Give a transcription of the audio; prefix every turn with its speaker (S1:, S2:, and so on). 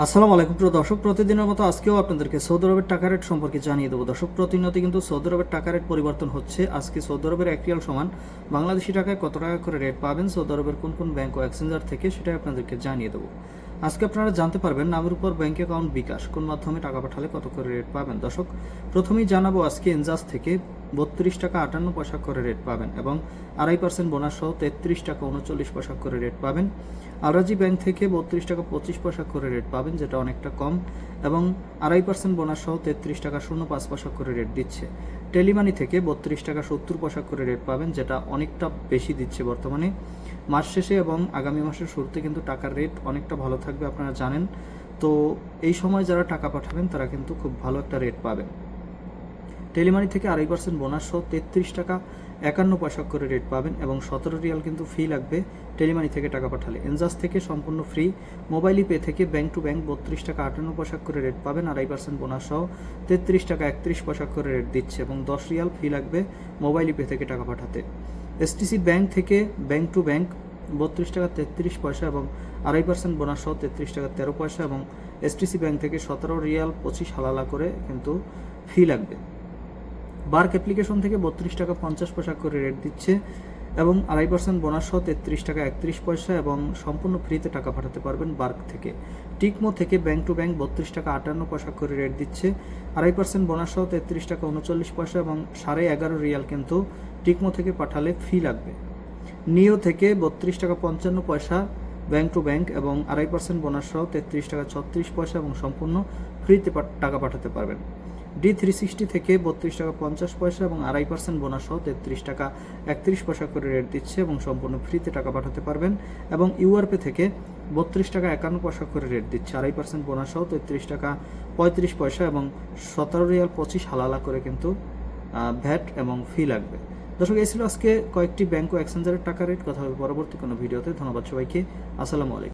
S1: আসসালামু আলাইকুম প্রিয় দর্শক, প্রতিদিনের মতো আজকেও আপনাদেরকে সৌদি আরবের টাকা রেট সম্পর্কে জানিয়ে দেবো। দর্শক, প্রতিনিয়ত কিন্তু সৌদি আরবের টাকা রেট পরিবর্তন হচ্ছে। আজকে সৌদি আরবের 1 রিয়াল সমান বাংলাদেশি টাকায় কত টাকা করে রেট পাবেন সৌদি আরবের কোন কোন ব্যাংক ও এক্সচেঞ্জার থেকে, সেটাই আপনাদেরকে জানিয়ে দেবো। আজকে আপনারা জানতে পারবেন নামের উপর ব্যাংক অ্যাকাউন্ট বিকাশ কোন মাধ্যমে টাকা পাঠালে কত করে রেট পাবেন। দর্শক, প্রথমেই জানাবো আজকে এনজাস থেকে 32 টাকা 58 পয়সা করে রেট পাবেন এবং 2.5% বোনাস সহ 33 টাকা 39 পয়সা করে রেট পাবেন। আলরাজি ব্যাংক থেকে 32 টাকা 25 পয়সা করে রেট পাবেন, যেটা অনেকটা কম, এবং 2.5% বোনাস সহ 33 টাকা 05 পয়সা করে রেট দিচ্ছে। টেলিমানি থেকে 32 টাকা 70 পয়সা করে রেট পাবেন, যেটা অনেকটা বেশি দিচ্ছে বর্তমানে। মাস শেষে এবং আগামী মাসের শুরুতে কিন্তু টাকার রেট অনেকটা ভালো থাকবে, আপনারা জানেন। তো এই সময় যারা টাকা পাঠাবেন তারা কিন্তু খুব ভালো একটা রেট পাবেন। টেলিমানি থেকে 2.5% বোনাস সহ 33 টাকা 51 পয়সা করে রেট পাবেন এবং 17 রিয়াল কিন্তু ফি লাগবে টেলিমানি থেকে টাকা পাঠালে। এনজাস থেকে সম্পূর্ণ ফ্রি। মোবাইল পে থেকে ব্যাংক টু ব্যাংক 32 টাকা 58 পয়সা করে রেট পাবেন, 2.5% বোনাস সহ 33 টাকা 31 পয়সা করে রেট দিচ্ছে এবং 10 রিয়াল ফি লাগবে মোবাইল পে থেকে টাকা পাঠাতে। এসটিসি ব্যাংক থেকে ব্যাংক টু ব্যাংক 32 টাকা 33 পয়সা এবং 2.5% বোনাস সহ 33 টাকা 13 পয়সা এবং এসটিসি ব্যাংক থেকে 17 রিয়াল 25 হালালা করে কিন্তু ফি লাগবে। বার্ক অ্যাপ্লিকেশন থেকে 32 টাকা 50 পয়সা করে রেট দিচ্ছে এবং 2.5% বোনাস সহ 33 টাকা 31 পয়সা এবং সম্পূর্ণ ফ্রিতে টাকা পাঠাতে পারবেন বার্ক থেকে। টিকমো থেকে ব্যাংক টু ব্যাংক 32 টাকা 58 পয়সা করে রেট দিচ্ছে, 2.5% বোনাস সহ 33 টাকা 39 পয়সা এবং 11.5 রিয়াল কিন্তু টিকমো থেকে পাঠালে ফি লাগবে। নিও থেকে 32 টাকা 55 পয়সা ব্যাংক টু ব্যাংক এবং 2.5% বোনাস সহ 33 টাকা 36 পয়সা এবং সম্পূর্ণ ফ্রিতে টাকা পাঠাতে পারবেন। D360 থেকে 32 টাকা 50 পয়সা এবং 2.5% বোনাস সহ 33 টাকা 31 পয়সা করে রেট দিচ্ছে এবং সম্পূর্ণ ফ্রিতে টাকা পাঠাতে পারবেন। এবং ইউআরপে থেকে 32 টাকা 51 পয়সা করে রেট দিচ্ছে, 2.5% বোনাস সহ 33 টাকা 35 পয়সা এবং 17 রিয়াল 25 হালালা করে কিন্তু ভ্যাট এবং ফি লাগবে। দর্শক, এই ছিল আজকে কয়েকটি ব্যাংক ও এক্সচেঞ্জারের টাকা রেট। কথা হবে পরবর্তী কোনো ভিডিওতে। ধন্যবাদ সবাইকে। আসসালামু আলাইকুম।